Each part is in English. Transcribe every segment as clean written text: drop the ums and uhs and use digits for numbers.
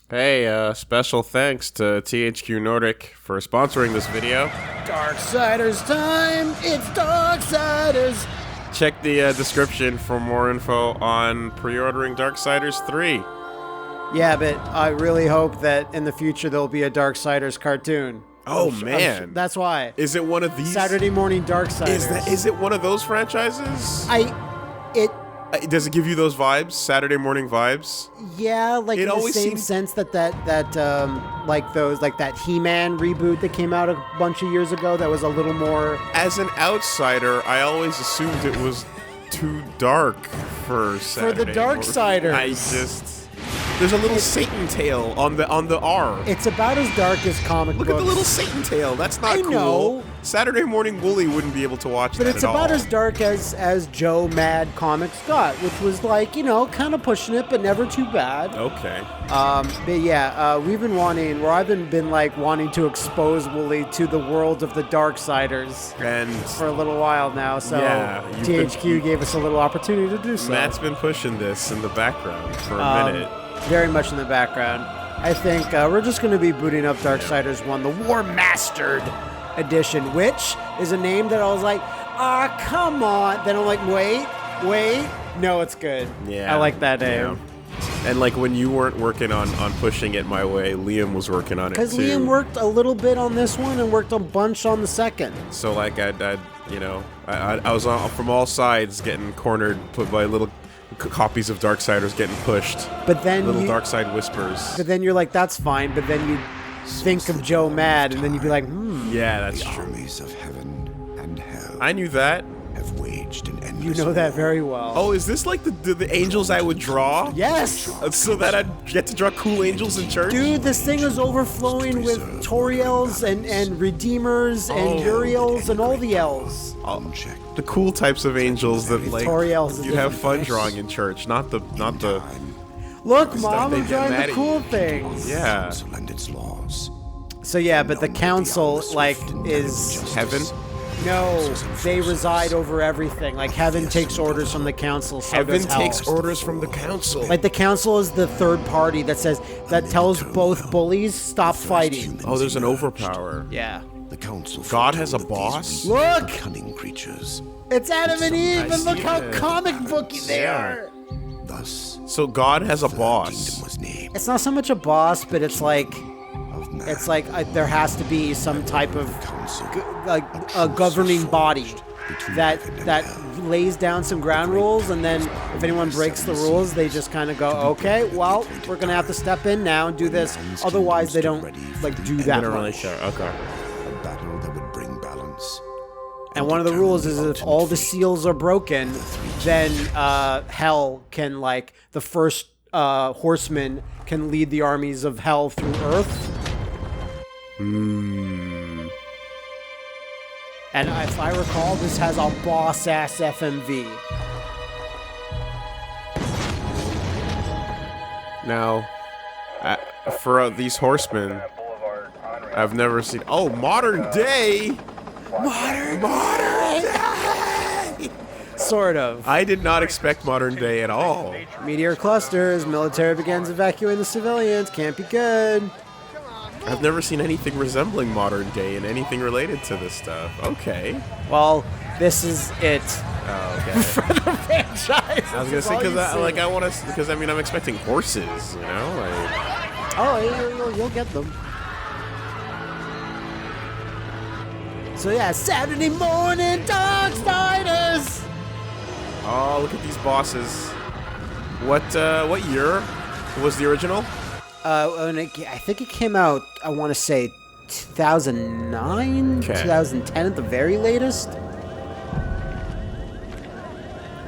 Hey, special thanks to THQ Nordic for sponsoring this video. Darksiders time! It's Darksiders! Check the description for more info on pre-ordering Darksiders 3. Yeah, but I really hope that in the future there'll be a Darksiders cartoon. Oh, man. That's why. Is it one of these? Saturday Morning Darksiders. Is it one of those franchises? Does it give you those vibes? Saturday morning vibes? Yeah, like it in the same sense that that He-Man reboot that came out a bunch of years ago that was a little more... As an outsider, I always assumed it was too dark for Saturday. For the Darksiders. I just... There's a little Satan tail on the R. It's about as dark as comic books. Look at the little Satan tail. That's not cool. Know. Saturday Morning Wooly wouldn't be able to watch that at all. But it's about as dark as Joe Mad Comics got, which was like, you know, kind of pushing it, but never too bad. Okay. But yeah, we've been wanting, or I've been like wanting to expose Wooly to the world of the Darksiders and for a little while now. So yeah, THQ gave us a little opportunity to do so. Matt's been pushing this in the background for a minute. Very much in the background. I think we're just going to be booting up Darksiders 1, the Warmastered edition, which is a name that I was like, come on. Then I'm like, wait. No, it's good. Yeah. I like that name. Yeah. And like when you weren't working on pushing it my way, Liam was working on it too. Because Liam worked a little bit on this one and worked a bunch on the second. So like I was from all sides getting cornered, put by little copies of Darksiders getting pushed. But then little Darkside whispers. But then you're like, that's fine. But then you think of Joe Mad, and then you'd be like, Yeah, that's the true. Armies of heaven and hell. I knew that. Have waged an endless You know that very well. Oh, is this like the angels I would draw? Yes. So that I'd get to draw cool angels in church? Dude, this thing is overflowing with Toriels and Redeemers and Uriels and all the L's. The cool types of angels that like Toriels you'd have fun drawing in church, not the Look, Mom, they I'm get drawing mad the at cool you. things. Yeah. And its laws. So yeah, but the council like is heaven. No, they reside over everything. Like heaven takes orders from the council. So Heaven does hell. takes orders from the council. Like the council is the third party that tells both bullies stop fighting. Oh, there's an overpower. Yeah. The council. God has a boss? Look! Cunning creatures. It's Adam and Eve, and look how it. comic booky they are. Thus, So God has a the boss. kingdom was named. It's not so much a boss, but it's like there has to be some type of like a governing body that lays down some ground rules, and then if anyone breaks the rules, they just kind of go, okay, well, we're gonna have to step in now and do this. Otherwise, they don't like do that. They don't really show. Okay. A battle that would bring balance. And one of the rules is if all the seals are broken, then hell can, like, the first horseman can lead the armies of hell through Earth. And if I recall, this has a boss-ass FMV. Now, for these horsemen, I've never seen. Oh, modern day. Modern day. Sort of. I did not expect modern day at all. Meteor clusters, military begins evacuating the civilians, can't be good. I've never seen anything resembling modern day and anything related to this stuff. Okay. Well, this is it. Oh, okay. For the franchise. I was gonna say because I'm expecting horses, you know, like. Oh, you'll get them. So yeah, Saturday morning Darksiders. Oh, look at these bosses. What year was the original? And I think it came out, I want to say 2009, 2010 at the very latest.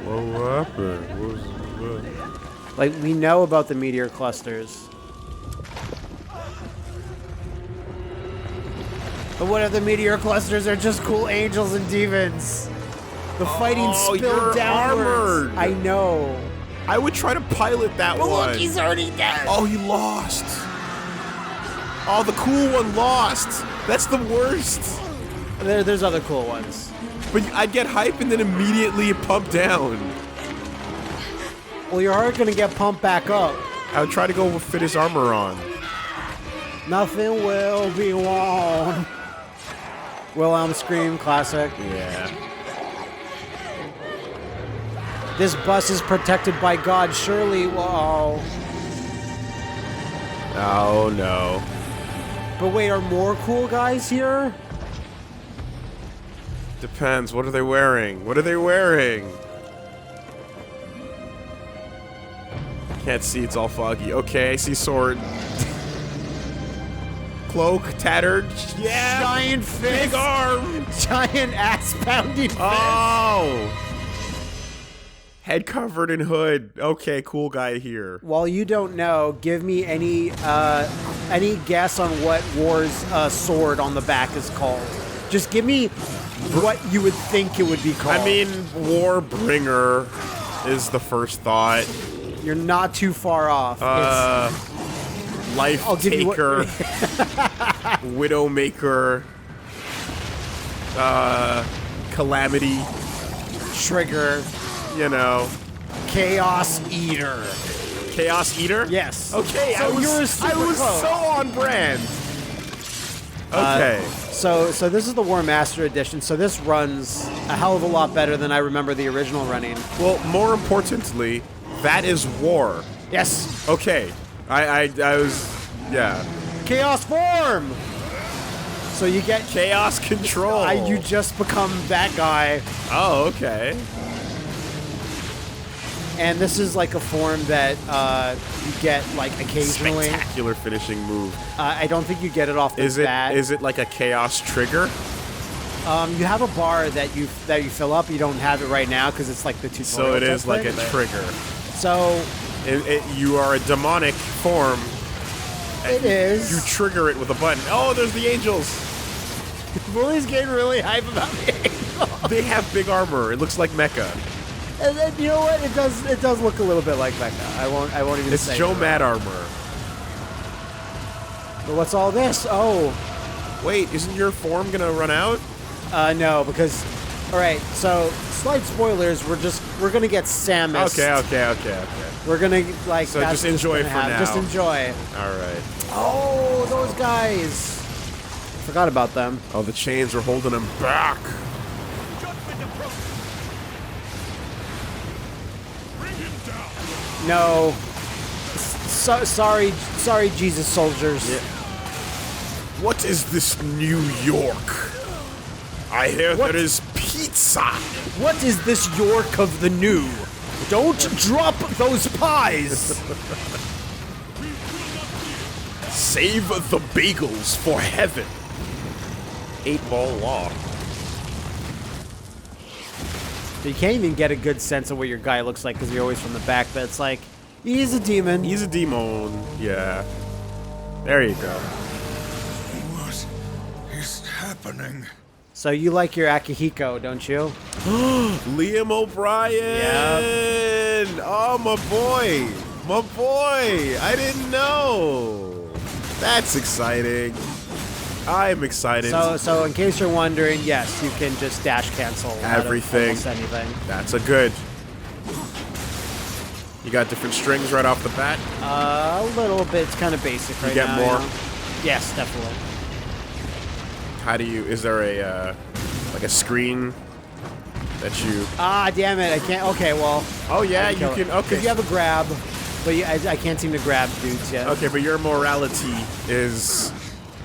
What happened? Like, we know about the meteor clusters. But what if the meteor clusters are just cool angels and demons? The fighting spilled you're downwards. armored. I know. I would try to pilot that But one. look, he's already dead. Oh, he lost. Oh, the cool one lost. That's the worst. There's other cool ones. But I'd get hype and then immediately pump down. Well, your heart gonna get pumped back up. I would try to go fit his armor on. Nothing will be won. Wilhelm scream, classic. Yeah. This bus is protected by God, surely. Whoa. Oh no. But wait, are more cool guys here? Depends. What are they wearing? What are they wearing? Can't see. It's all foggy. Okay, I see sword. Cloak, tattered. Yeah. Giant fist. Big arm. Giant ass pounding fist. Oh. Head covered in hood. Okay, cool guy here. While you don't know, give me any guess on what War's sword on the back is called. Just give me what you would think it would be called. I mean, Warbringer is the first thought. You're not too far off. Life I'll give you what- Taker, Widowmaker, Calamity, Trigger, you know, Chaos Eater. Chaos Eater? Yes. Okay, So I was, you were super I was close. so on brand. Okay. So this is the Warmastered edition. So this runs a hell of a lot better than I remember the original running. Well, more importantly, that is war. Yes. Okay. I was, yeah. Chaos form. So you get Chaos control. you just become that guy, Oh, okay. and this is like a form that you get like occasionally. Spectacular finishing move. I don't think you get it off the bat. Is it like a chaos trigger? You have a bar that you fill up. You don't have it right now because it's like the tutorial. So it is type like a thing. trigger. So You are a demonic form. it is. You trigger it with a button. Oh, there's the angels. Bully's getting really hype about me. They have big armor. It looks like mecha. And then you know what? It does look a little bit like Mecha. I won't even It's say. Joe it. Mad armor. But what's all this? Oh, Wait, isn't your form gonna run out? no, because all right. So slight spoilers. We're gonna get Samus. Okay. We're gonna like. So that's just enjoy gonna for happen. now. Just enjoy. All right. Oh, those guys. Forgot about them. Oh, the chains are holding him back. No. Sorry, Jesus soldiers. What is this New York? I hear What? there is pizza. What is this York of the new? Don't drop those pies. Save the bagels for heaven. 8-ball law. You can't even get a good sense of what your guy looks like because you're always from the back, but it's like, he's a demon. He's a demon. Yeah. There you go. What is happening? So you like your Akihiko, don't you? Liam O'Brien. Oh, my boy. My boy. I didn't know. That's exciting. I'm excited. So in case you're wondering, yes, you can just dash cancel out of Everything. almost anything. That's a good. You got different strings right off the bat. A little bit. It's kind of basic right get now. more? You know? Yes, definitely. How do you? Is there a like a screen that you? Ah, damn it! I can't. Okay, well. Oh yeah, I you kill it. can. Okay. 'Cause you have a grab, but I can't seem to grab dudes yet. Okay, but your morality is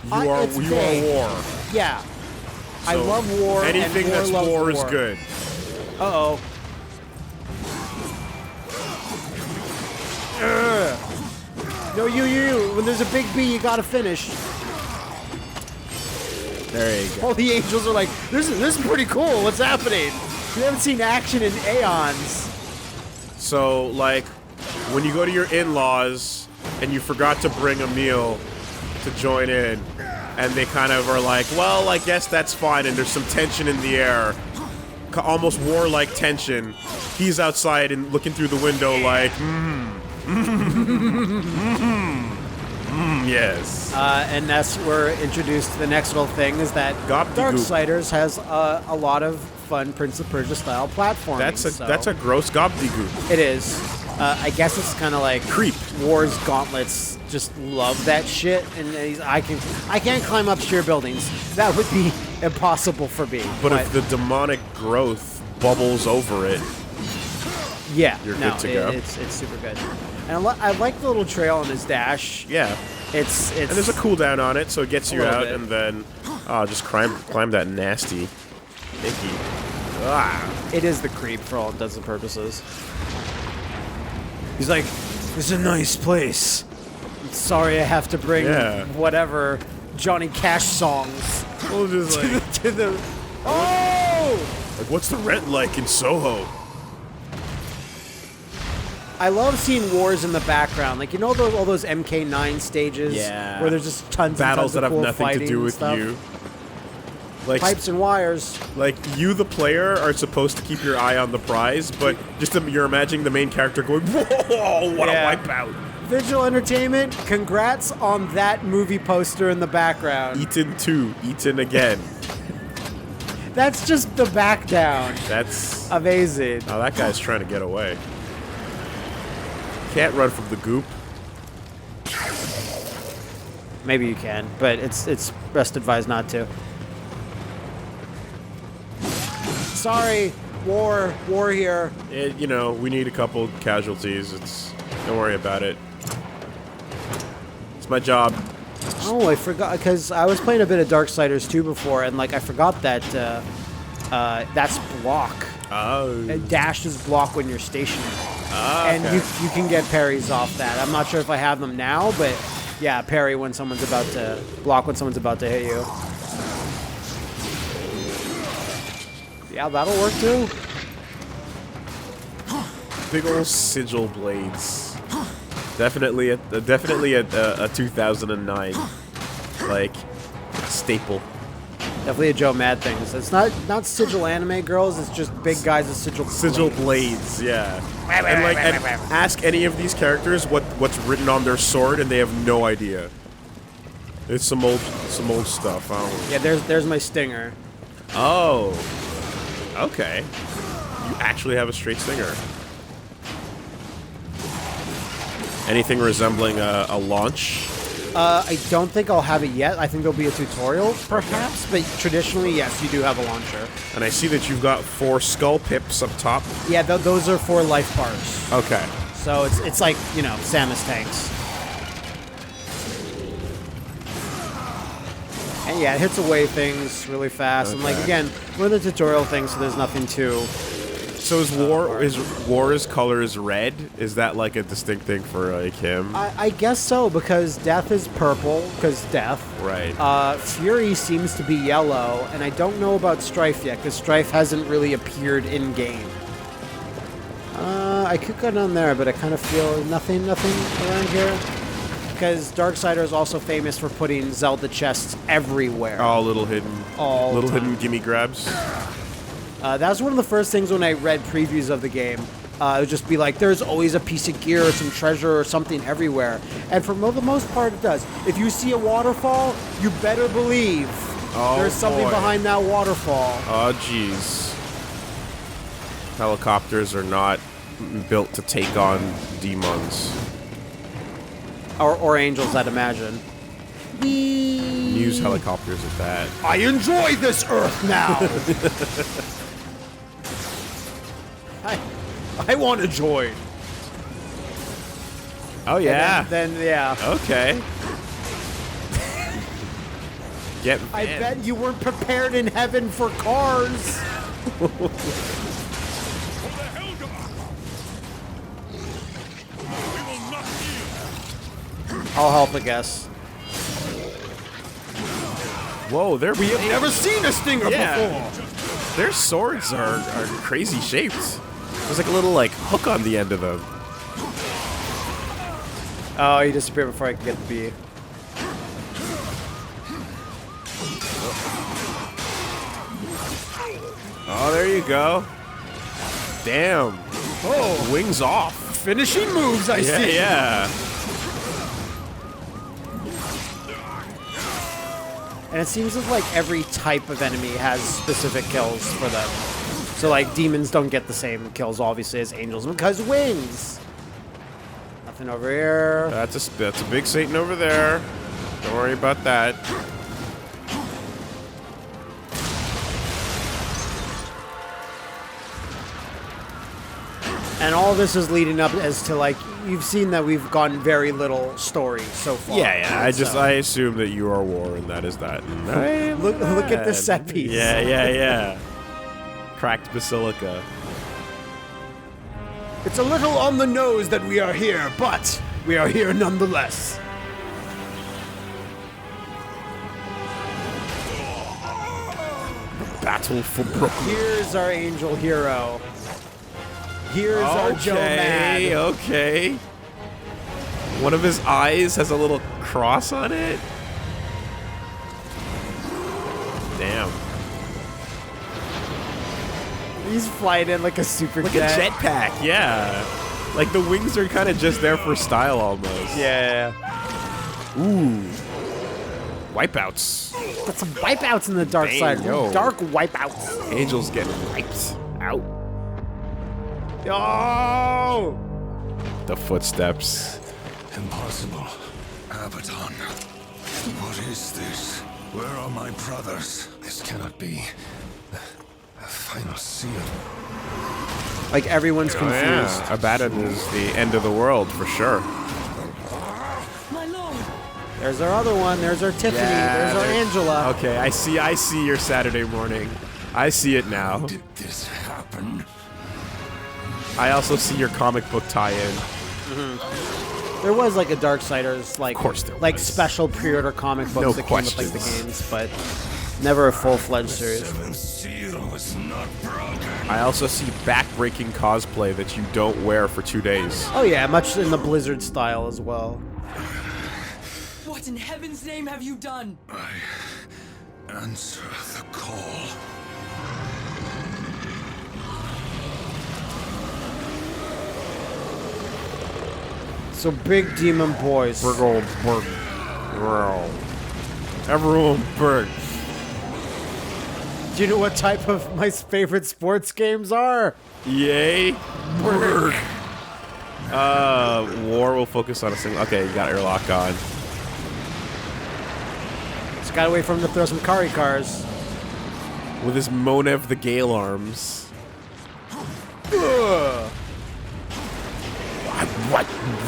It's you vague. are war. Yeah. I So love war. Anything and that's loves war is good. Uh-oh. No, you. When there's a big B, you gotta finish. There you go. All the angels are like, this is pretty cool. What's happening? We haven't seen action in aeons. So like, when you go to your in-laws and you forgot to bring a meal to join in, and they kind of are like, well, I guess that's fine, and there's some tension in the air, almost warlike tension. He's outside and looking through the window like, yes. And that's where we're introduced to the next little thing is that Gobbledygook. Darksiders has a lot of fun Prince of Persia style platforming. That's a gross gobbledygook. It is. I guess it's kind of like Creep. War's Gauntlets just love that shit. And I can't climb up sheer buildings. That would be impossible for me. But if the demonic growth bubbles over it, yeah, you're good to go. It's super good. And I like the little trail on his dash. Yeah. It's and there's a cooldown on it, so it gets you out, bit. and then just climb that nasty icky. It is the creep for all intents and purposes. He's like, "It's a nice place. I'm sorry I have to bring whatever Johnny Cash songs We'll just like to the oh." Like, what's the rent like in Soho? I love seeing wars in the background, like all those MK9 stages, where there's just tons battles and tons of that have cool nothing to do with stuff. you. Like Pipes and wires. Like you, the player, are supposed to keep your eye on the prize, but you're imagining the main character going, "Whoa, what a wipeout!" Visual Entertainment, congrats on that movie poster in the background. Eaten 2, eaten again. That's just the back down. That's amazing. Oh, that guy's trying to get away. Can't run from the goop. Maybe you can, but it's best advised not to. Sorry, war here. We need a couple casualties. Don't worry about it. It's my job. Oh, I forgot, because I was playing a bit of Darksiders 2 before, and I forgot that that's block. Oh. And dash is block when you're stationary. Okay. And you can get parries off that. I'm not sure if I have them now, but yeah, parry when someone's about to block when someone's about to hit you. Yeah, that'll work too. Big old sigil blades. Definitely a 2009 staple. Definitely a Joe Mad thing. It's not sigil anime girls. It's just big guys with sigil blades. Yeah. And ask any of these characters what's written on their sword, and they have no idea. It's some old stuff. Yeah, there's my stinger. Oh. Okay. You actually have a straight stinger. Anything resembling a launch? I don't think I'll have it yet. I think there'll be a tutorial, perhaps, but traditionally, yes, you do have a launcher. And I see that you've got 4 skull pips up top. Yeah, those are 4 life bars. Okay. So it's like, Samus tanks. And yeah, it hits away things really fast. Okay. And again, we're in the tutorial thing, so there's nothing to... So is War's color is red? Is that a distinct thing for him? I guess so, because Death is purple, because Death. Right. Fury seems to be yellow, and I don't know about Strife yet, because Strife hasn't really appeared in-game. I could go down there, but I kind of feel nothing around here. Because Darksider is also famous for putting Zelda chests everywhere. All little hidden. Hidden gimme grabs. That was one of the first things when I read previews of the game. It would just be like, there's always a piece of gear or some treasure or something everywhere. And for the most part, it does. If you see a waterfall, you better believe there's something behind that waterfall. Oh, jeez. Helicopters are not built to take on demons. Or angels, I'd imagine. Use helicopters at that. I enjoy this Earth now! I want to join. Oh, yeah. Then yeah. Okay. I bet you weren't prepared in heaven for cars. I'll help, I guess. Whoa, we have never seen a stinger before. Their swords are crazy shaped. There's a little hook on the end of them. Oh, he disappeared before I could get the bee. Oh, there you go. Damn. Oh, wings off. Finishing moves, I see. Yeah. And it seems as every type of enemy has specific kills for them. So demons don't get the same kills obviously as angels because wings. Nothing over here. That's a big Satan over there. Don't worry about that. And all this is leading up as to, like, you've seen that we've gotten very little story so far. Yeah. I assume that you are war, and that is that. Look at this set piece. Yeah. Cracked basilica. It's a little on the nose that we are here, but we are here nonetheless. Battle for Brooklyn. Here's our angel hero. Here's our Joe Mad. Okay. One of his eyes has a little cross on it. Damn. He's flying in like a super Like jet. a jetpack, yeah. Like the wings are kind of just there for style almost. Yeah. Ooh. Wipeouts. Got some wipeouts in the dark Dang, side. yo. Dark wipeouts. Angel's getting wiped out. Oh! The footsteps. Impossible. Abaddon. What is this? Where are my brothers? This cannot be. The final seal. Like everyone's confused. Yeah. Abaddon is the end of the world for sure. My lord. There's our other one. There's our Tiffany. There's our Angela. Okay, I see your Saturday morning. I see it now. Did this happen? I also see your comic book tie-in. There was like a Darksiders, like, Of course there like was. special pre-order comic books No that came with like the questions. games, but never a full-fledged series. Seventh seal was not broken. I also see back-breaking cosplay that you don't wear for 2 days. Oh yeah, much in the Blizzard style as well. What in heaven's name have you done? I answer the call. So big demon boys. Everyone burn. Do you know what type of my favorite sports games are? Yay. Berg. War will focus on a single. Okay, you got airlock on. Just gotta wait for him to throw some Kari cars. With his Monev the Gale arms. Ugh.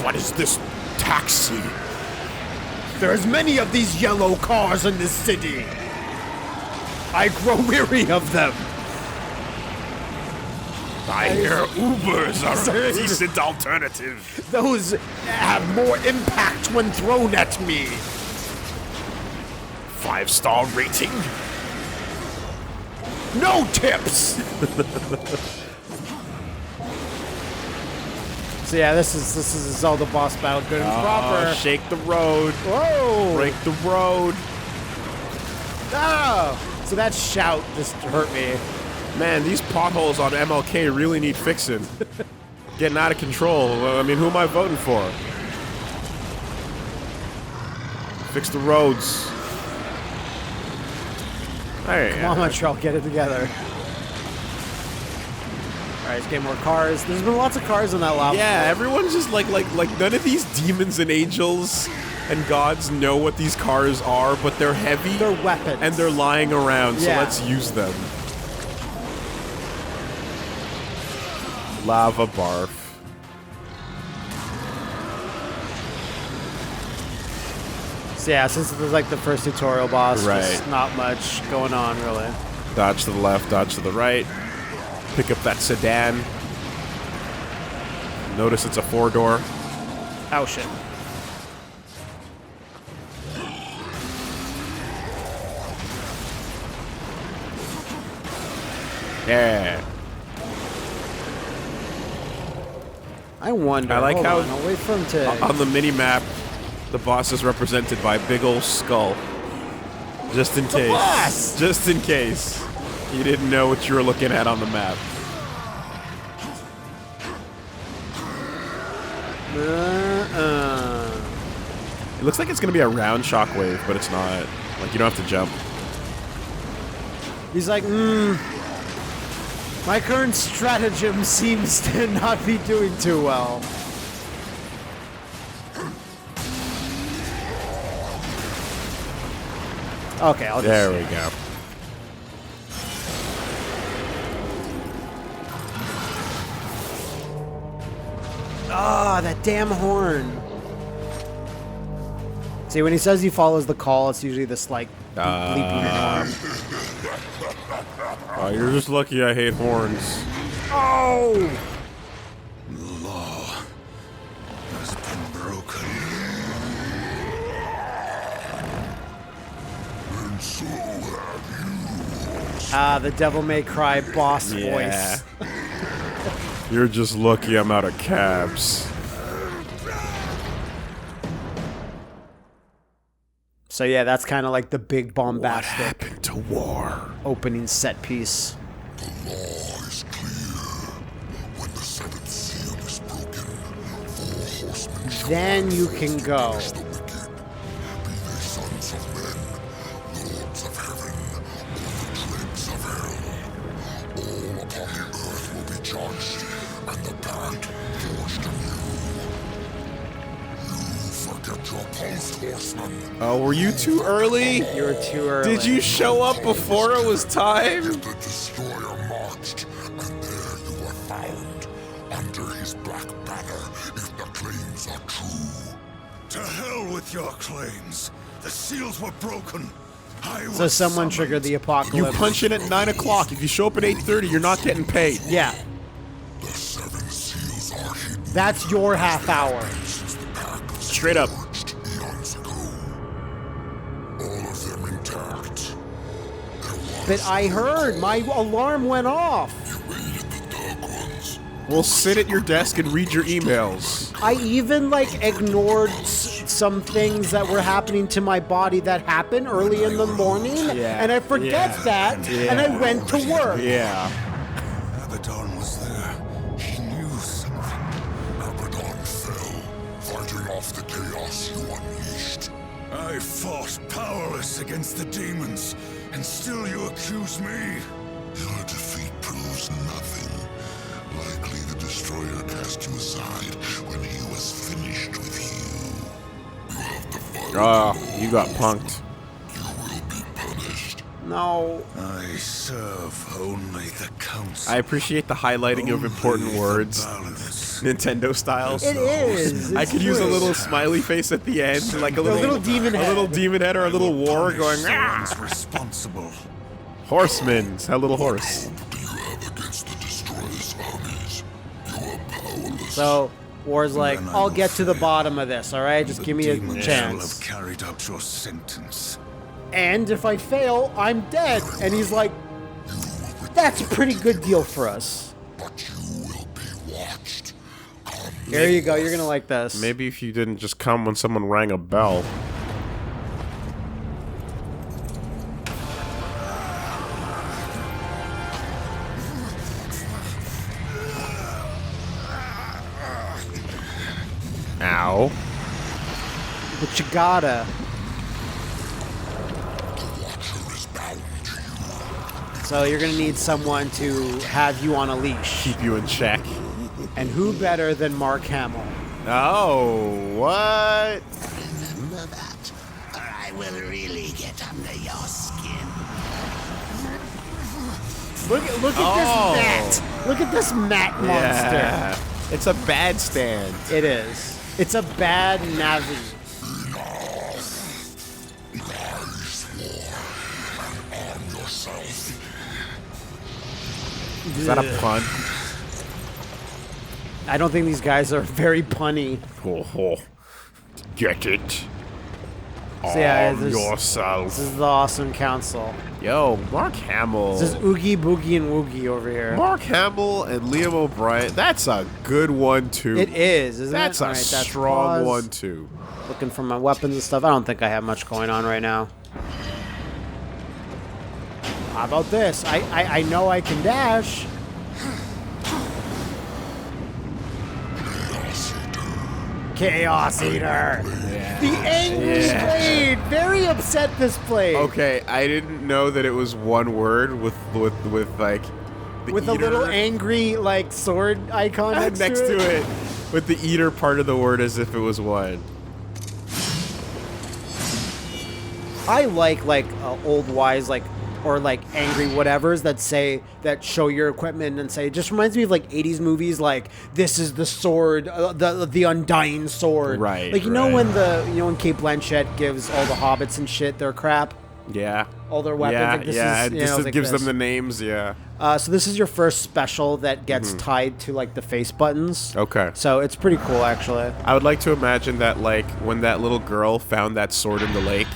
What is this taxi? There's many of these yellow cars in this city. I grow weary of them. I hear Ubers are a decent alternative. Those have more impact when thrown at me. 5-star rating? No tips. So yeah, this is a Zelda boss battle, good and proper. Shake the road. Whoa! Break the road. Oh! So that shout just hurt me. Man, these potholes on MLK really need fixing. Getting out of control. I mean, who am I voting for? Fix the roads. There you Come on, go. Montreal, get it together. Alright, let's get more cars. There's been lots of cars in that lava. Yeah, everyone's just like none of these demons and angels and gods know what these cars are, but they're heavy. They're weapons. And they're lying around, so Yeah. let's use them. Lava barf. So yeah, since this is like the first tutorial boss, Right. just not much going on really. Dodge to the left, dodge to the right. Pick up that sedan. Notice it's a 4-door. Oh shit. Yeah. I wonder. I like Hold how- on, I'll wait for him to. On the mini-map, the boss is represented by a big ol' skull. Just in case. boss! Just in case. You didn't know what you were looking at on the map. It looks like it's gonna be a round shockwave, but it's not. Like, you don't have to jump. He's like, my current stratagem seems to not be doing too well. Okay, I'll just... There we go. Ah, that damn horn. See, when he says he follows the call, it's usually this, like, bleeping horn. Oh, you're just lucky I hate horns. Oh! The law has been broken. And so have you. Ah, the Devil May Cry boss Yeah. voice. You're just lucky I'm out of cabs. So yeah, that's kind of like the big What bombastic happened to war? opening set piece. The law is clear. When the seventh seal is broken, 4 horsemen shall Then you rise can to go. punish the wicked. Be they sons of men, lords of heaven, or the dregs of hell. All upon the earth will be judged, and the pact forged anew. You forget your post, horseman. Oh, were you too early? You were too early. Did you show up before it was time? The destroyer marched, and there you were found, under his black banner, if the claims are true. To hell with your claims. The seals were broken. So someone triggered the You apocalypse. punch in at 9 o'clock. If you show up at 8:30, you're not getting paid. Yeah, The 7 seals are hidden that's your half hour. since the pact was Straight up. forged eons ago. All of them intact. There was But I heard my alarm went off. you raided the Dark Ones. We'll sit at your desk and read your emails. I even like ignored some things that were happening to my body that happened early in the morning, Yeah. and I forget Yeah. that, and I went to work. Yeah. Abaddon was there. He knew something. Abaddon fell, fighting off the chaos you unleashed. I fought powerless against the demons, and still you accuse me? Your defeat proves nothing. Likely the destroyer cast you aside when he was finished with you. You have defied the law. You got punked. You will be punished. No. I serve only the council. I appreciate the highlighting of important words, Nintendo style. It is. I It's could use a true. little smiley face at the end, like a little demon a head. little demon head or a little war going. "Ah!" responsible. Horsemen, that little horse. Do you have against the destroyer's armies? You are powerless. So War's like, Then I I'll will get to the fail. bottom of this, all right? Just The give me a demons shall chance. have carried out your sentence. And if I fail, I'm dead. And he's like, that's a pretty good deal for us. But you will be watched. Come Here you go. You're gonna like this. Maybe if you didn't just come when someone rang a bell. Ow. But you gotta. The Watcher is bound to you. So you're gonna need someone to have you on a leash. Keep you in check. And who better than Mark Hamill? Oh, what? Remember that, or I will really get under your skin. Look at Oh. this mat. Look at this mat monster. Yeah. It's a bad stand. It is. It's a bad Navi. Arm yourself. Is that a pun? I don't think these guys are very punny. Oh, get it? So yeah, Arm this yourself. is the awesome council. Yo, Mark Hamill. This is Oogie Boogie and Woogie over here. Mark Hamill and Liam O'Brien. That's a good one, too. It is, isn't That's it? a All right, that's strong pause. one, too. Looking for my weapons and stuff. I don't think I have much going on right now. How about this? I know I can dash. Chaos Eater. The angry blade. Very upset this blade. Okay, I didn't know that it was one word with like the With a eater little angry like sword icon next to it. With the eater part of the word as if it was one. I like old wise or like angry whatevers that show your equipment and say it just reminds me of like 80s movies like this is the sword, the undying sword. Right. Like when Kate Blanchett gives all the hobbits and shit their crap. Yeah. All their weapons. Yeah, like this yeah. is, This like gives this. them the names, yeah. So this is your first special that gets tied to like the face buttons. Okay. So it's pretty cool, actually. I would like to imagine that, like, when that little girl found that sword in the lake,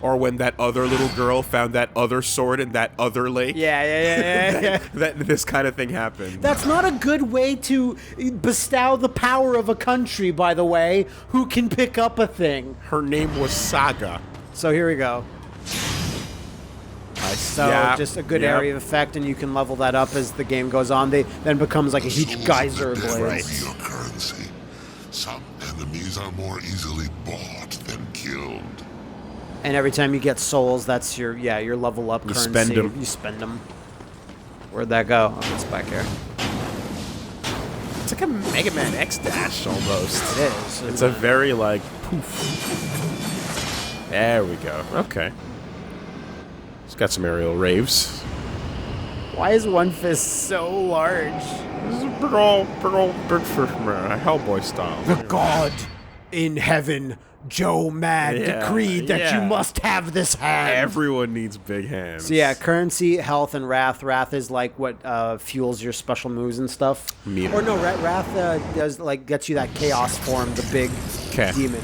or when that other little girl found that other sword in that other lake. Yeah. That this kind of thing happened. That's not a good way to bestow the power of a country, by the way, who can pick up a thing. Her name was Saga. So here we go. So Yeah, just a good yeah. area of effect, and you can level that up as the game goes on. They then becomes like a huge geyser of blades. Your currency. Some enemies are more easily bought than killed. And every time you get souls, that's your level up You currency. spend 'em. You spend them. Where'd that go? Oh, it's back here. It's like a Mega Man X dash almost. It is. It's a very like poof. There we go. Okay. It's got some aerial raves. Why is One Fist so large? This is a big fish man, Hellboy style. The god in heaven, Joe Mad, Yeah, decreed that you yeah. must have this hand. Everyone needs big hands. So yeah, currency, health, and wrath. Wrath is like what fuels your special moves and stuff. Meter. Or no, wrath does like gets you that chaos form, the big 'Kay. demon.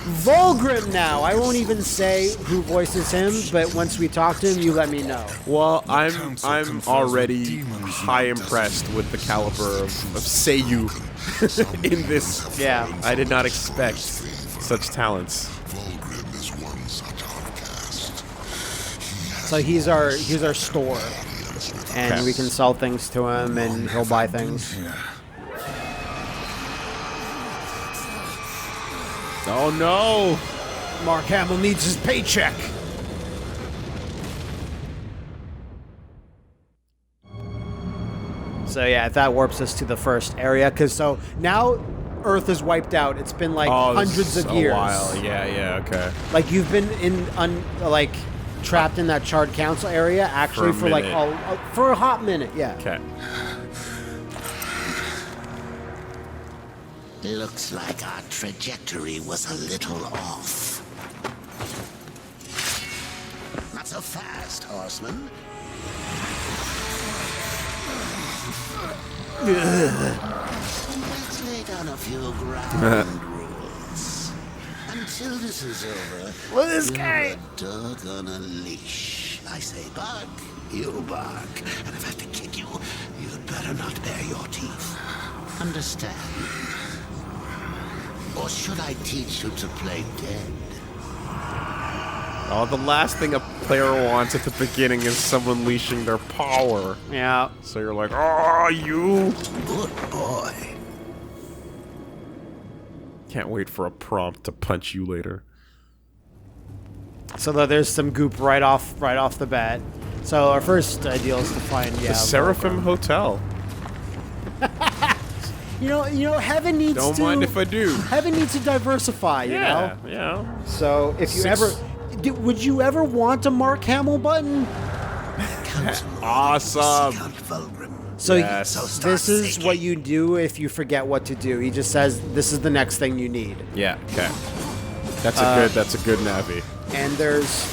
Vulgrim now. I won't even say who voices him, but once we talk to him, you let me know. Well, council I'm confers already that demons high not impressed tested with the with caliber of Seraphim Seiyu in this. Yeah. I did not expect such talents. Vulgrim is one such outcast. So he's our store, and Okay. we can sell things to him, and he'll buy things. Oh no! Mark Hamill needs his paycheck. So yeah, that warps us to the first area, because so now Earth is wiped out. It's been like hundreds of years. A while. Yeah, okay. Like you've been trapped in that charred council area actually For a like minute. for a hot minute. Yeah. Okay. Looks like our trajectory was a little off. Not so fast, horseman. Let's lay down a few ground rules. Until this is over, Look at this you're guy. a dog on a leash. I say bark, you bark. And if I have to kick you, you'd better not bare your teeth. Understand? Or should I teach you to play dead? Oh, the last thing a player wants at the beginning is someone leashing their power. Yeah. So you're like, oh, you! Good boy. Can't wait for a prompt to punch you later. So there's some goop right off the bat. So our first ideal is to find The Seraphim Hotel. You know, heaven needs Don't to. mind if I do. Heaven needs to diversify. You know. Yeah. So if you Six- would you ever want a Mark Hamill button? Awesome. Count Vulgrim. So Yes. So start this is thinking. what you do if you forget what to do. He just says this is the next thing you need. Yeah. Okay. That's a good navi. And there's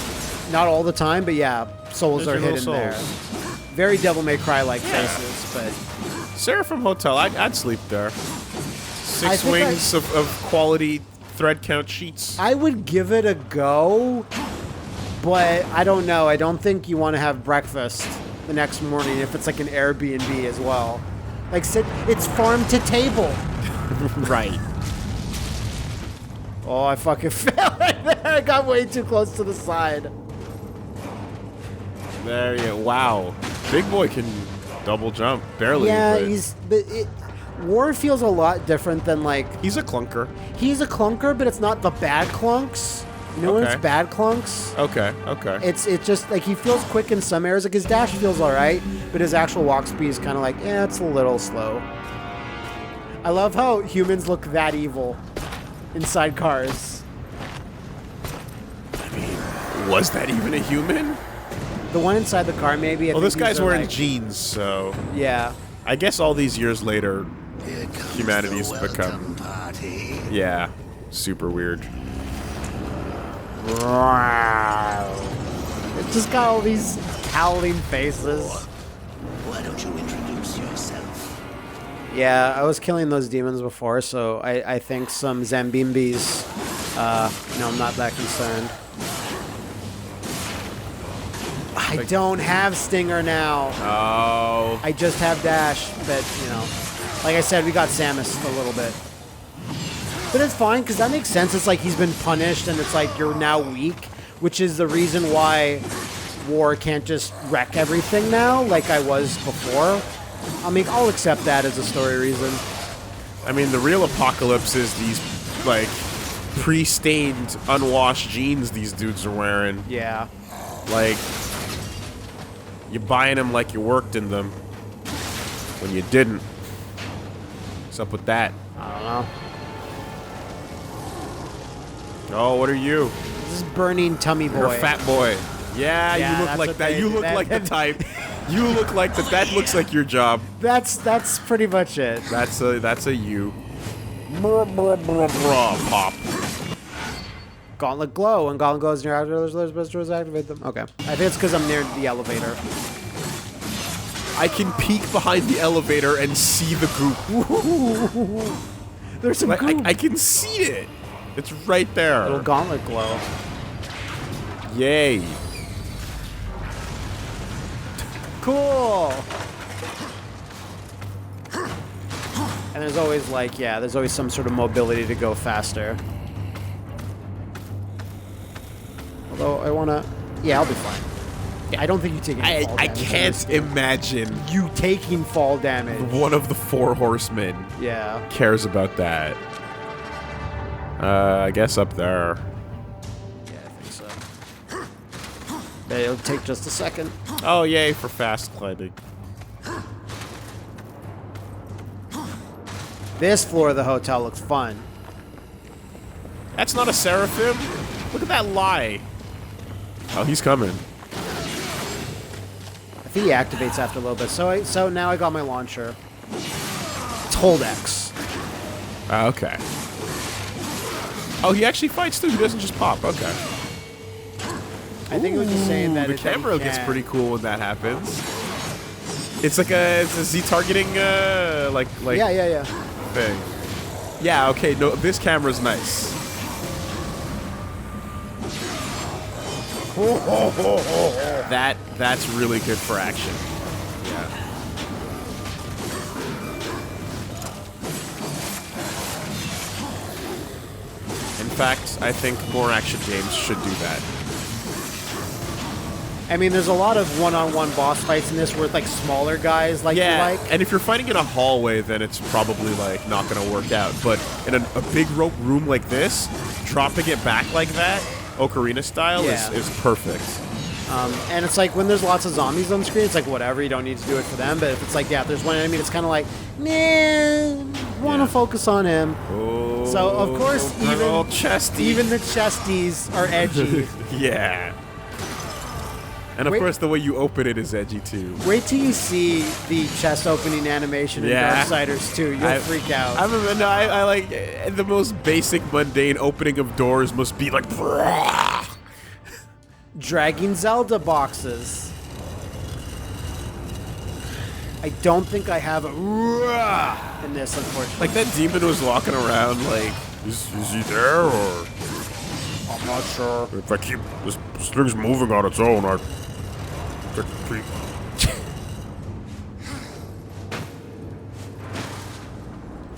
not all the time, but yeah, souls There's are your hidden little there. souls. Very Devil May Cry like faces, but Seraphim Hotel. I'd sleep there. 6 think wings of quality thread count sheets. I would give it a go. But I don't know. I don't think you want to have breakfast the next morning if it's like an Airbnb as well. Like it's farm to table. Right. Oh, I fucking fell right there. I got way too close to the side. There you go. Wow. Big boy can double jump. Barely. Yeah, but War feels a lot different than like he's a clunker. he's a clunker, but it's not the bad clunks. You know when Okay. it's bad clunks? Okay. It's just like he feels quick in some areas. Like his dash feels alright, but his actual walk speed is kind of like, it's a little slow. I love how humans look that evil inside cars. Was that even a human? The one inside the car, maybe. Well, this guy's wearing jeans, so... Yeah. I guess all these years later, Here comes humanity's the become... welcome party. Yeah, super weird. It's just got all these howling faces. Why don't you introduce yourself? Yeah, I was killing those demons before, so I think some Zambimbis, no, I'm not that concerned. I don't have Stinger now. Oh. I just have Dash, but, you know, like I said, we got Samus a little bit. But it's fine, because that makes sense. It's like he's been punished, and it's like you're now weak, which is the reason why War can't just wreck everything now, like I was before. I mean, I'll accept that as a story reason. I mean, the real apocalypse is these, like, pre-stained, unwashed jeans these dudes are wearing. Yeah. Like, you're buying them like you worked in them when you didn't. What's up with that? I don't know. Oh, what are you? This is burning tummy boy. You're a fat boy. Yeah, Yeah, you look that's like what that. they- You look that- like the type. You look like that. That looks like your job. That's pretty much it. That's a you. Pop. Gauntlet glow. When Gauntlet glows near after those best activate them. Okay. I think it's because I'm near the elevator. I can peek behind the elevator and see the goop. There's some Like, goop. I can see it. It's right there. Little gauntlet glow. Yay. Cool. And there's always like, yeah, there's always some sort of mobility to go faster. Although I wanna, yeah, I'll be fine. I don't think you take any fall I damage. can't imagine You taking fall damage. one of the four horsemen Yeah. cares about that. I guess up there. Yeah, I think so. But it'll take just a second. Oh, yay for fast climbing. This floor of the hotel looks fun. That's not a Seraphim. Look at that lie. Oh, he's coming. I think he activates after a little bit. So now I got my launcher. It's hold X. Okay. Oh, he actually fights too. He doesn't just pop. Okay. I think it was just saying that the that you camera gets can. pretty cool when that happens. It's like a Z targeting like Yeah. thing. Yeah. Okay. No, this camera's nice. That's really good for action. Yeah. In fact, I think more action games should do that. I mean, there's a lot of one-on-one boss fights in this where it's like smaller guys like you like. And if you're fighting in a hallway, then it's probably like not gonna work out. But in a big room like this, dropping it back like that, Ocarina style, Yeah. is perfect. And it's like when there's lots of zombies on screen, it's like whatever, you don't need to do it for them. But if it's like, yeah, if there's one enemy, it's kind of like, nah, want to Yeah. focus on him. Oh, So of course, old chesty. even the chesties are edgy. Yeah. And of Wait. course, the way you open it is edgy too. Wait till you see the chest opening animation in Yeah. Darksiders 2. You'll freak out. I like the most basic mundane opening of doors must be like. Dragging Zelda boxes. I don't think I have a in this, unfortunately. Like that demon was walking around like, is he there or? I'm not sure. If I keep this thing's moving on its own, I.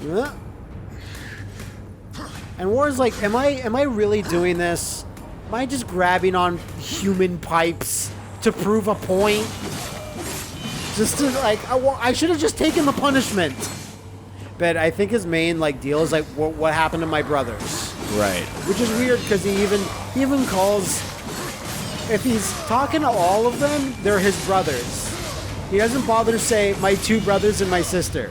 Yeah. And War's like, am I really doing this? Am I just grabbing on human pipes to prove a point? Just to like, I should have just taken the punishment. But I think his main like deal is like what happened to my brothers, Right. which is weird because he even calls, if he's talking to all of them, they're his brothers. He doesn't bother to say my two brothers and my sister.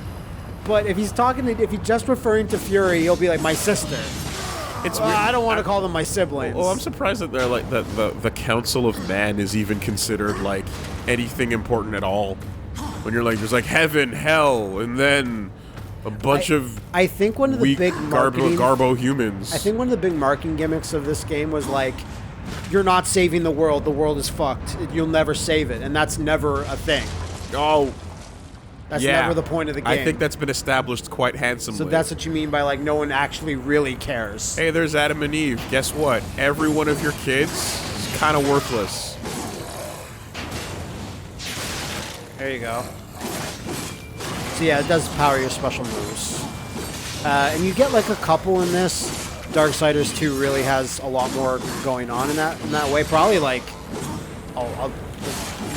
But if he's just referring to Fury, he'll be like my sister. It's Well, weird. I don't want to call them my siblings. Well, I'm surprised that they're like the Council of Man is even considered like anything important at all. When you're like, there's like heaven, hell, and then a bunch of I think one of the weak big marketing, garbo humans. I think one of the big marketing gimmicks of this game was like, you're not saving the world. The world is fucked. You'll never save it, and that's never a thing. Oh, That's yeah. never the point of the game. I think that's been established quite handsomely. So that's what you mean by like no one actually really cares. Hey, there's Adam and Eve. Guess what? Every one of your kids is kind of worthless. There you go. So yeah, it does power your special moves. And you get like a couple in this. Darksiders 2 really has a lot more going on in that way. Probably like,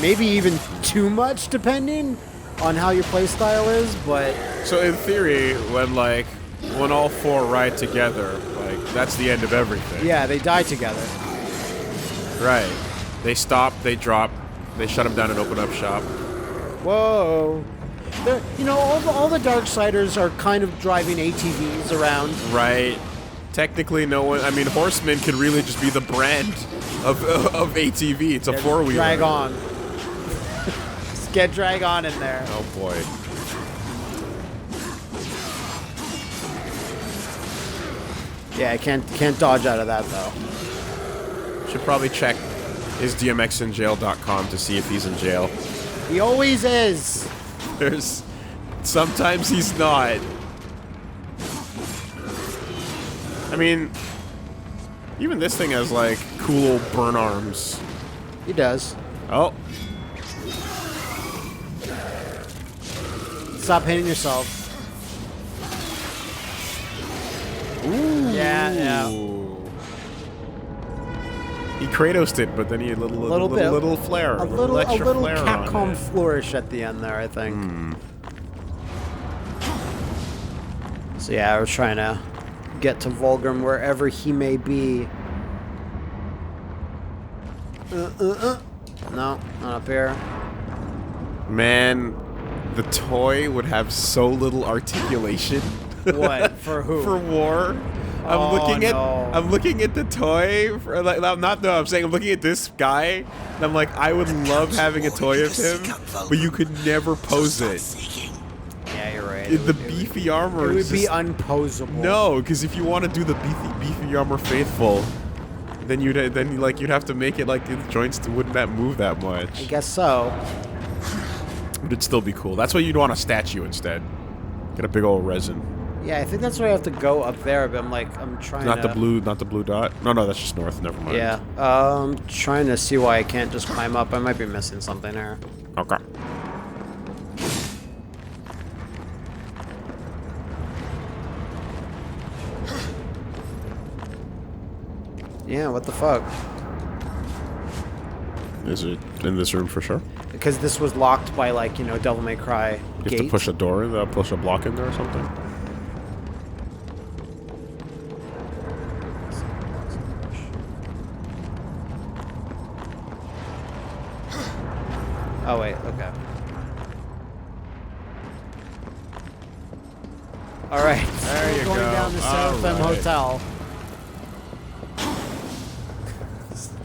maybe even too much depending on how your playstyle is, but... So in theory, when all four ride together, like, that's the end of everything. Yeah, they die together. Right. They stop, they drop, they shut them down and open up shop. Whoa. You know, all the Darksiders are kind of driving ATVs around. Right. Technically, no one... I mean, Horseman could really just be the brand of ATV. It's a four-wheeler. Drag on. Just get drag on in there. Oh, boy. Yeah, I can't dodge out of that, though. Should probably check isdmxinjail.com to see if he's in jail. He always is. Sometimes he's not. I mean, even this thing has, like, cool burn arms. He does. Oh. Stop hitting yourself. Ooh. Yeah. He Kratos'd it, but then he had a little flare. A little extra flare on Capcom it. flourish at the end there, I think. So yeah, I was trying to get to Vulgrim wherever he may be. No, not up here. Man, the toy would have so little articulation. What? For who? For war. I'm looking at the toy for I'm saying I'm looking at this guy and I'm like, I would love having a toy of him, but you could never pose it. Yeah, you're right. The beefy armor It would is be just, unposable. no, because if you want to do the beefy armor faithful, then you'd have to make it like the joints wouldn't that move that I much. guess so. But it'd still be cool. That's why you'd want a statue instead. Get a big old resin. Yeah, I think that's where I have to go up there, but I'm trying Not to... the blue dot. No, that's just north. Never mind. Yeah, I'm trying to see why I can't just climb up. I might be missing something here. Okay. Yeah, what the fuck? Is it in this room for sure? Because this was locked by, like, you know, Devil May Cry You gate. have to push a door, push a block in there or something? Oh, wait, okay. Alright, There you going go. down the All Seraphim right. Hotel.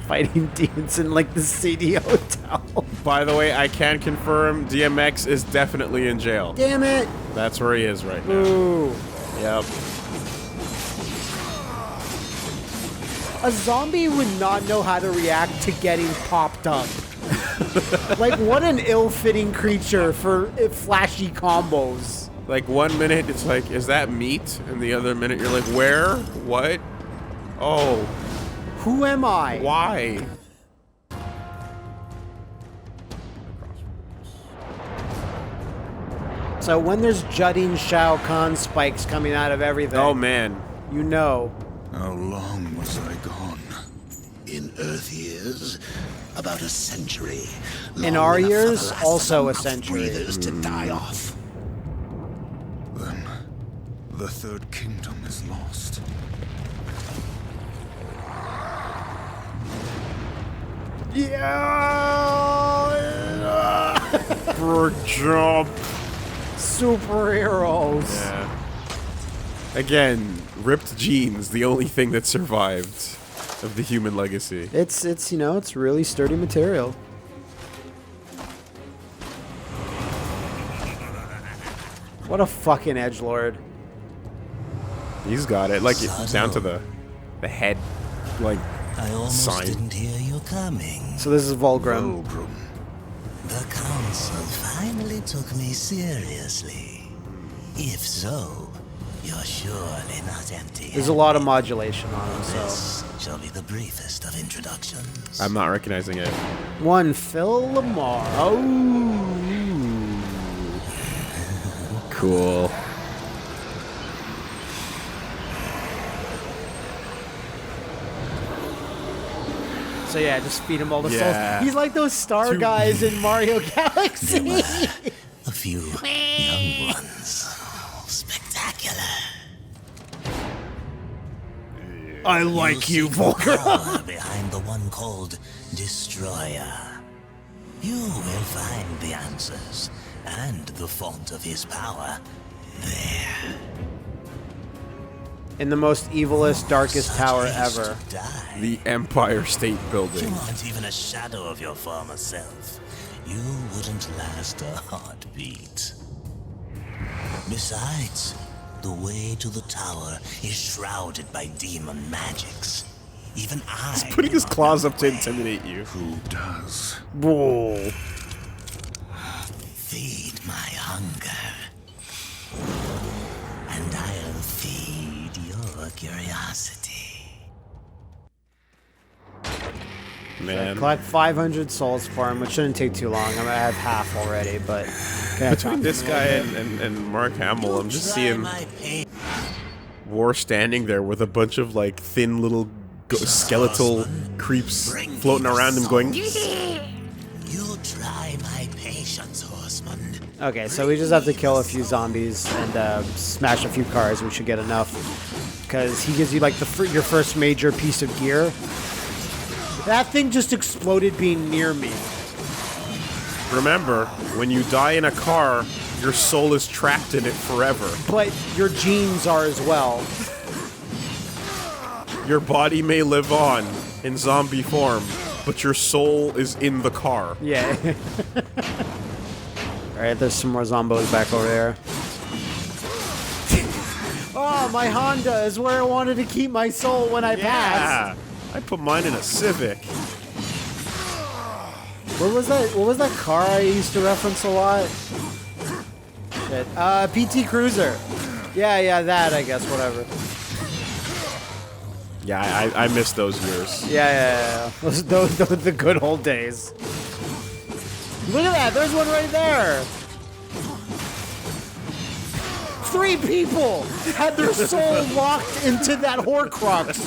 Fighting demons in, like, the CD hotel. By the way, I can confirm DMX is definitely in jail. Damn it! That's where he is right now. Ooh. Yep. A zombie would not know how to react to getting popped up. Like, what an ill-fitting creature for flashy combos. Like, 1 minute it's like, is that meat? And the other minute you're like, where? What? Oh. Who am I? Why? So when there's jutting Shao Kahn spikes coming out of everything, Oh, man. you know. How long was I gone? In Earth years, about a century. In Long our enough for years, the last also of a the century. breathers to die off. Then, the Third Kingdom is lost. Yeah! For jump. Superheroes. Yeah. Again, ripped jeans, the only thing that survived of the human legacy. It's you know, it's really sturdy material. What a fucking edgelord. He's got it, like down to the head, like I almost sign. didn't hear you coming. So this is Vulgrim. The council finally took me seriously. If so, you're surely not empty. There's a lot of modulation on him, so. This shall be the briefest of introductions. I'm not recognizing it. One Phil Lamar. Oh. Cool. So yeah, just feed him all the Yeah. souls. He's like those star guys in Mario Galaxy. A few young ones. Spectacular. I like you, You'll see the Vulgrim. power behind the one called Destroyer. You will find the answers and the font of his power there. In the most evilest, darkest Such tower haste ever. to die. The Empire State You Building. aren't even a shadow of your former self. You wouldn't last a heartbeat. Besides, the way to the tower is shrouded by demon magics. Even I. Putting his cannot claws run up to away. intimidate you. Who does? Whoa. Feed my hunger. And I'll feed your curiosity. Man. Collect 500 souls for him, which shouldn't take too long. I have half already, but... Between this guy and Mark Hamill, I'm just seeing My pain. War standing there with a bunch of like thin little skeletal creeps floating around him going, You try my patience, horseman. Okay, so we just have to kill a few zombies and smash a few cars. We should get enough. Because he gives you like your first major piece of gear. That thing just exploded being near me. remember, when you die in a car, your soul is trapped in it forever. But your genes are as well. Your body may live on in zombie form, but your soul is in the car. Yeah. Alright, there's some more zombos back over there. Oh, my Honda is where I wanted to keep my soul when I pass. Yeah, I put mine in a Civic. What was that? What was that car I used to reference a lot? Shit. PT Cruiser. Yeah, that, I guess, whatever. Yeah, I miss those years. Yeah. Those the good old days. Look at that, there's one right there. 3 people had their soul locked into that Horcrux.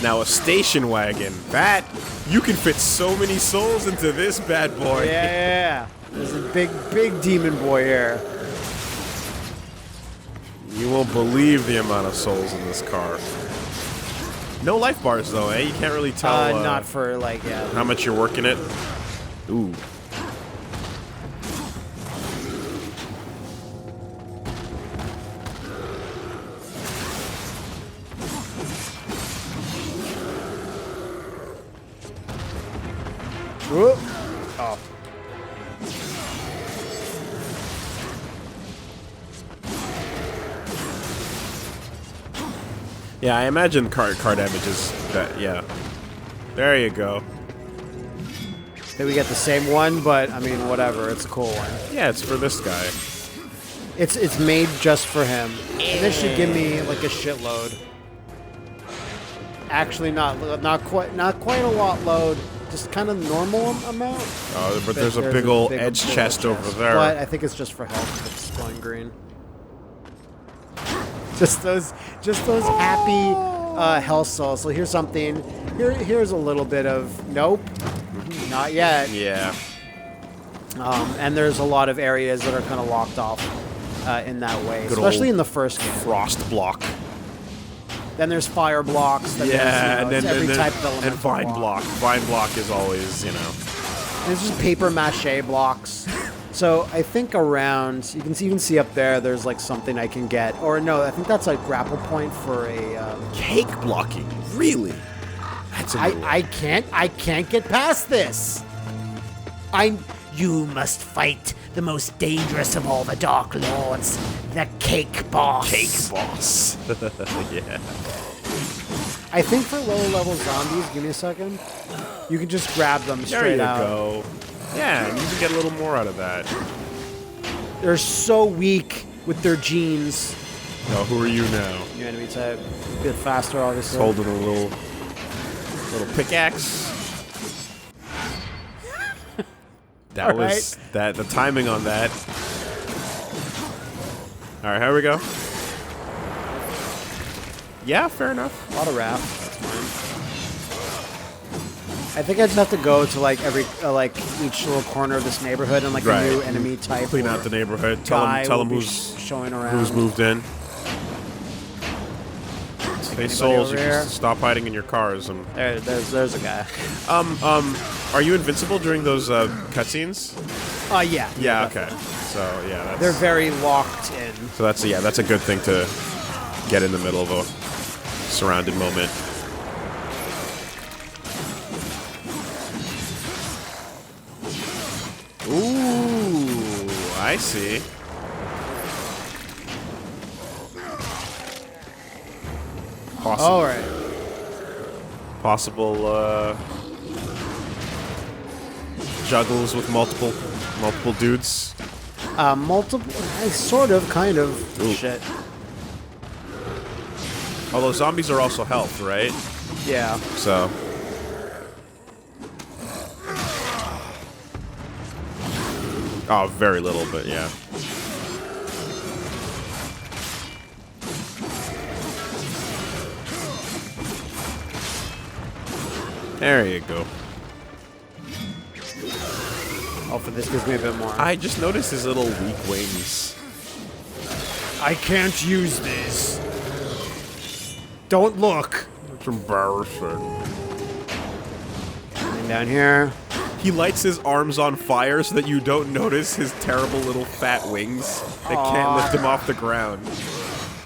Now a station wagon. That, you can fit so many souls into this bad boy. Yeah. There's a big demon boy here. You won't believe the amount of souls in this car. No life bars though, eh? You can't really tell Not for like, yeah. how much you're working it. Ooh. Whoop. Oh. Yeah, I imagine car damage is that, yeah. There you go. Then we get the same one, but I mean, whatever. It's a cool one. Yeah, it's for this guy. It's made just for him. And this should give me like a shitload. Actually, not quite a lot load. Just kind of normal amount. Oh, but there's a big old edge chest over there. But I think it's just for health. It's glowing green. Just those happy health souls. So here's something. Here's a little bit of nope, not yet. Yeah. And there's a lot of areas that are kind of locked off in that way, Good especially old in the first game. Frost block. Then there's fire blocks. Then Yeah, there's, and every then type of elemental and vine block. Vine block is always, you know. And it's just paper mache blocks. So I think around, you can even see up there, there's like something I can get. Or no, I think that's a grapple point for a... Cake blocking, really? That's a new one. I can't get past this. You must fight the most dangerous of all the Dark Lords, the Cake Boss. Cake Boss. Yeah. I think for lower level zombies, give me a second, you can just grab them straight There out. you go. Yeah, and you can get a little more out of that. They're so weak with their genes. Oh, who are you now? New enemy type. A bit faster, obviously. Just holding a little pickaxe. That was Alright. the timing on that. All right, here we go. Yeah, fair enough. A lot of wrath. That's fine. I think I just have to go to like every each little corner of this neighborhood and like Right. a new enemy type. Clean or out the neighborhood. guy Tell will them be who's showing around. moved in. Hey, Anybody souls, over you here? can stop hiding in your cars. And There's a guy. Are you invincible during those cutscenes? Yeah. Yeah. Okay. So yeah, that's, They're very locked in. so that's a good thing to get in the middle of a surrounded moment. Ooh, I see. All right. Possible juggles with multiple dudes. Multiple. Sort of, kind of. Ooh. Shit. Although zombies are also health, right? Yeah. So. Oh, very little, but yeah. There you go. Hopefully this gives me a bit more. I just noticed his little weak wings. I can't use this. Don't look. It's embarrassing. And down here. He lights his arms on fire so that you don't notice his terrible little fat wings that can't lift him off the ground.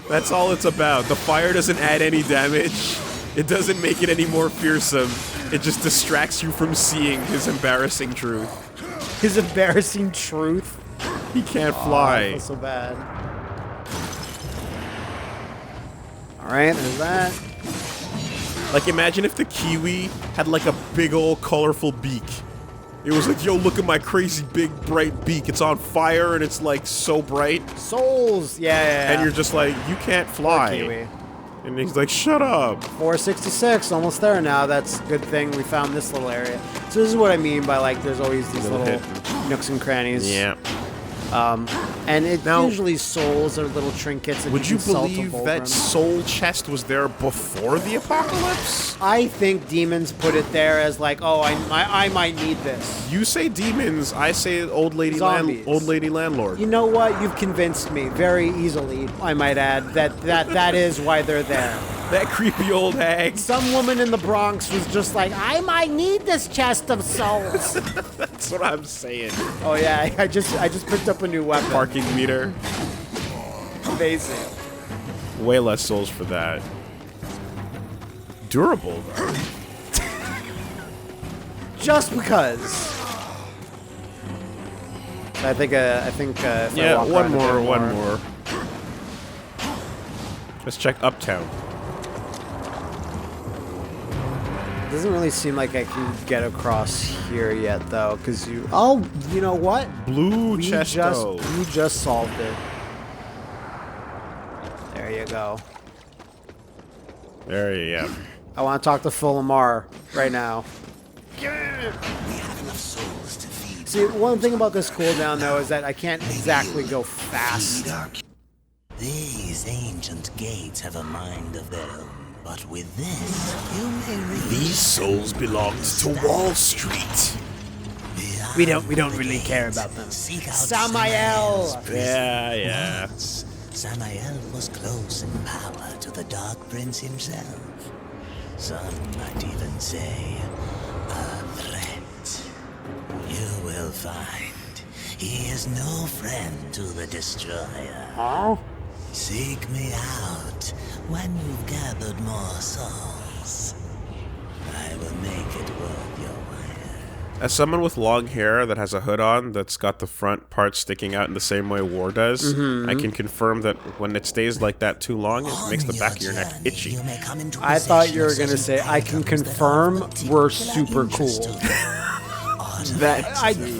That's all it's about. The fire doesn't add any damage. It doesn't make it any more fearsome. It just distracts you from seeing his embarrassing truth. His embarrassing truth. He can't I fly. feel so bad. Alright, there's that. Like, imagine if the kiwi had like a big old colorful beak. It was like, yo, look at my crazy big bright beak. It's on fire and it's like so bright. Souls! Yeah. And you're just like, you can't fly. Kiwi. And he's like, shut up. 466, almost there now. That's a good thing we found this little area. So this is what I mean by like there's always these Little little hidden. nooks and crannies. Yeah. And it's Now- usually souls or little trinkets that Would you can sell to believe Vulgrim. that soul chest was there before the apocalypse? I think demons put it there as like, oh, I might need this. You say demons, I say old lady Zombies. landlord. You know what? You've convinced me very easily, I might add, that is why they're there. That creepy old hag. Some woman in the Bronx was just like, I might need this chest of souls. That's what I'm saying. Oh yeah, I just picked up a new weapon. Parking meter. Amazing. Way less souls for that. Durable though. Just because. I think. If I Yeah, walk one around a bit more. Let's check Uptown. Doesn't really seem like I can get across here yet, though, because you. Oh, you know what? Blue You Chesto. just solved it. There you go. There you go. I want to talk to Phil Lamar right now. We have enough souls to feed. See, one thing about this cooldown, though, is that I can't exactly go fast. Feed our These ancient gates have a mind of their own, but with this, you may reach These souls belonged to Wall Street. beyond We don't the really care gates. about them. Seek out Samael! Yeah. Once, Samael was close in power to the Dark Prince himself. Some might even say, a threat. You will find he is no friend to the Destroyer. Huh? Seek me out when you've gathered more souls. I will make it worth your while. As someone with long hair that has a hood on that's got the front part sticking out in the same way War does, I can confirm that when it stays like that too long, it makes the back of your neck itchy. I thought you were gonna say, I can confirm we're super cool.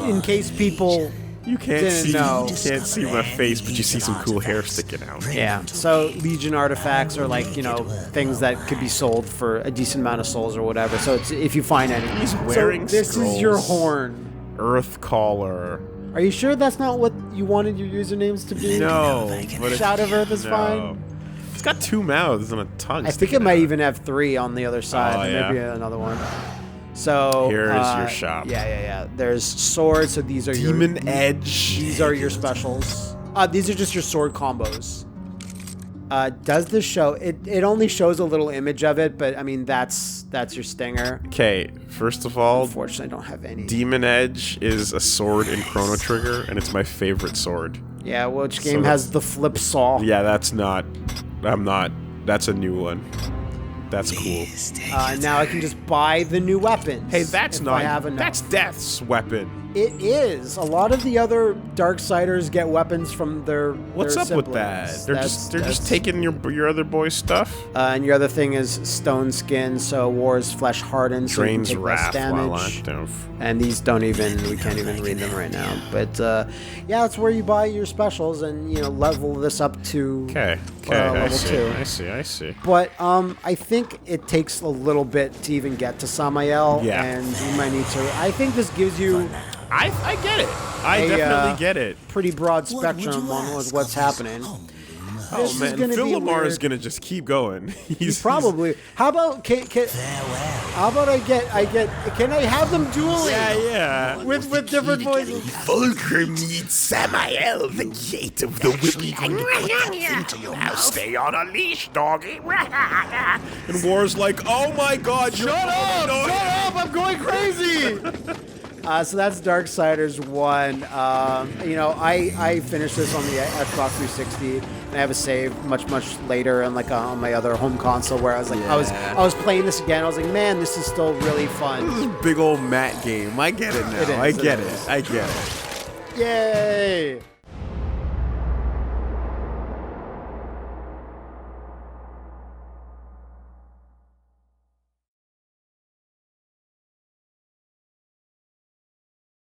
In case people You can't didn't know. can't see my face, but you see some cool hair sticking out. Yeah, so Legion artifacts are like, you know, things that could be sold for a decent amount of souls or whatever. So it's, if you find any. He's wearing so this is your scrolls. horn. Earthcaller. Are you sure that's not what you wanted your usernames to be? No, but it's, Shout of Earth is no. fine. It's got 2 mouths and a tongue. I think it might even have 3 on the other side. Oh, and yeah. Maybe another one. So Here's your shop. Yeah. There's swords. So these are Demon Edge. These are your specials. These are just your sword combos. Does this show? It only shows a little image of it, but I mean that's your stinger. Okay, first of all, Unfortunately, I don't have any. Demon Edge is a sword in Chrono Trigger, and it's my favorite sword. Yeah, which game So has the flip saw? Yeah, that's not. I'm not. That's a new one. That's cool. Now I can just buy the new weapons. Hey, that's if not. I have enough. That's Death's weapon. It is. A lot of the other Darksiders get weapons from their What's their up with that? siblings. They're just taking your other boy's stuff. And your other thing is stone skin, so War's flesh hardens, so you can Drains take less wrath while damage. active. And these we can't even read them right now. But yeah, that's where you buy your specials and level this up to Okay. level 2. I see. But I think it takes a little bit to even get to Samael, Yeah. and you might need to. I think this gives you I get it. I definitely get it. pretty broad spectrum on what's happening. Oh This is man, gonna Phil be Lamar is weird. gonna just keep going. He's Probably. How about how about I can I have them dueling? Yeah. With different voices. Vulgrim needs Samael, the gate of the whippy. Now stay on a leash, doggy. And War's like, oh my god, shut up! Shut up! I'm going crazy. So that's Darksiders 1. I finished this on the Xbox 360, and I have a save much later, and on my other home console where I was like, I was playing this again. I was like, man, this is still really fun. This is a big old Matt game. I get it now. It is, I get it it. is. I get it. Yay!